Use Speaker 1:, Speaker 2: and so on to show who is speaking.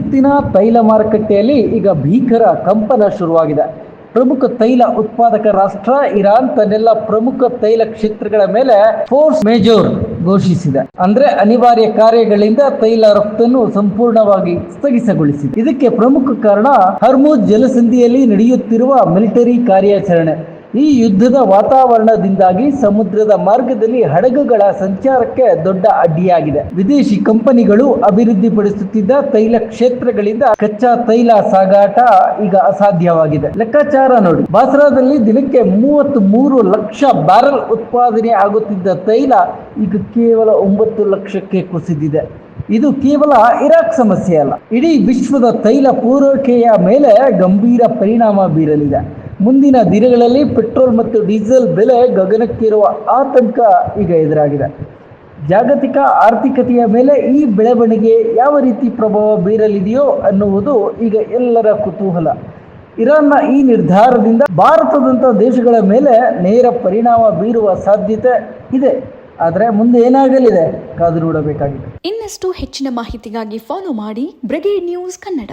Speaker 1: ಜಗತ್ತಿನ ತೈಲ ಮಾರುಕಟ್ಟೆಯಲ್ಲಿ ಈಗ ಭೀಕರ ಕಂಪನ ಶುರುವಾಗಿದೆ. ಪ್ರಮುಖ ತೈಲ ಉತ್ಪಾದಕ ರಾಷ್ಟ್ರ ಇರಾನ್ ತನ್ನೆಲ್ಲ ಪ್ರಮುಖ ತೈಲ ಕ್ಷೇತ್ರಗಳ ಮೇಲೆ ಫೋರ್ಸ್ ಮೇಜೋರ್ ಘೋಷಿಸಿದೆ. ಅಂದ್ರೆ ಅನಿವಾರ್ಯ ಕಾರ್ಯಗಳಿಂದ ತೈಲ ರಫ್ತನ್ನು ಸಂಪೂರ್ಣವಾಗಿ ಸ್ಥಗಿತಗೊಳಿಸಿದೆ. ಇದಕ್ಕೆ ಪ್ರಮುಖ ಕಾರಣ ಹರ್ಮುಜ್ ಜಲಸಂಧಿಯಲ್ಲಿ ನಡೆಯುತ್ತಿರುವ ಮಿಲಿಟರಿ ಕಾರ್ಯಾಚರಣೆ. ಈ ಯುದ್ಧದ ವಾತಾವರಣದಿಂದಾಗಿ ಸಮುದ್ರದ ಮಾರ್ಗದಲ್ಲಿ ಹಡಗುಗಳ ಸಂಚಾರಕ್ಕೆ ದೊಡ್ಡ ಅಡ್ಡಿಯಾಗಿದೆ. ವಿದೇಶಿ ಕಂಪನಿಗಳು ಅಭಿವೃದ್ಧಿಪಡಿಸುತ್ತಿದ್ದ ತೈಲ ಕ್ಷೇತ್ರಗಳಿಂದ ಕಚ್ಚಾ ತೈಲ ಸಾಗಾಟ ಈಗ ಅಸಾಧ್ಯವಾಗಿದೆ. ಲೆಕ್ಕಾಚಾರ ನೋಡಿ, ಬಾಸ್ರಾದಲ್ಲಿ ದಿನಕ್ಕೆ 33 ಲಕ್ಷ ಬ್ಯಾರೆಲ್ ಉತ್ಪಾದನೆ ಆಗುತ್ತಿದ್ದ ತೈಲ ಈಗ ಕೇವಲ 9 ಲಕ್ಷಕ್ಕೆ ಕುಸಿದಿದೆ. ಇದು ಕೇವಲ ಇರಾಕ್ ಸಮಸ್ಯೆ ಅಲ್ಲ, ಇಡೀ ವಿಶ್ವದ ತೈಲ ಪೂರೈಕೆಯ ಮೇಲೆ ಗಂಭೀರ ಪರಿಣಾಮ ಬೀರಲಿದೆ. ಮುಂದಿನ ದಿನಗಳಲ್ಲಿ ಪೆಟ್ರೋಲ್ ಮತ್ತು ಡೀಸೆಲ್ ಬೆಲೆ ಗಗನಕ್ಕೇರುವ ಆತಂಕ ಈಗ ಎದುರಾಗಿದೆ. ಜಾಗತಿಕ ಆರ್ಥಿಕತೆಯ ಮೇಲೆ ಈ ಬೆಳವಣಿಗೆ ಯಾವ ರೀತಿ ಪ್ರಭಾವ ಬೀರಲಿದೆಯೋ ಅನ್ನುವುದು ಈಗ ಎಲ್ಲರ ಕುತೂಹಲ. ಇರಾನ್ನ ಈ ನಿರ್ಧಾರದಿಂದ ಭಾರತದಂಥ ದೇಶಗಳ ಮೇಲೆ ನೇರ ಪರಿಣಾಮ ಬೀರುವ ಸಾಧ್ಯತೆ ಇದೆ. ಆದರೆ ಮುಂದೆ ಏನಾಗಲಿದೆ ಕಾದು ನೋಡಬೇಕಾಗಿದೆ.
Speaker 2: ಇನ್ನಷ್ಟು ಹೆಚ್ಚಿನ ಮಾಹಿತಿಗಾಗಿ ಫಾಲೋ ಮಾಡಿ ಬ್ರಿಗೇಡ್ ನ್ಯೂಸ್ ಕನ್ನಡ.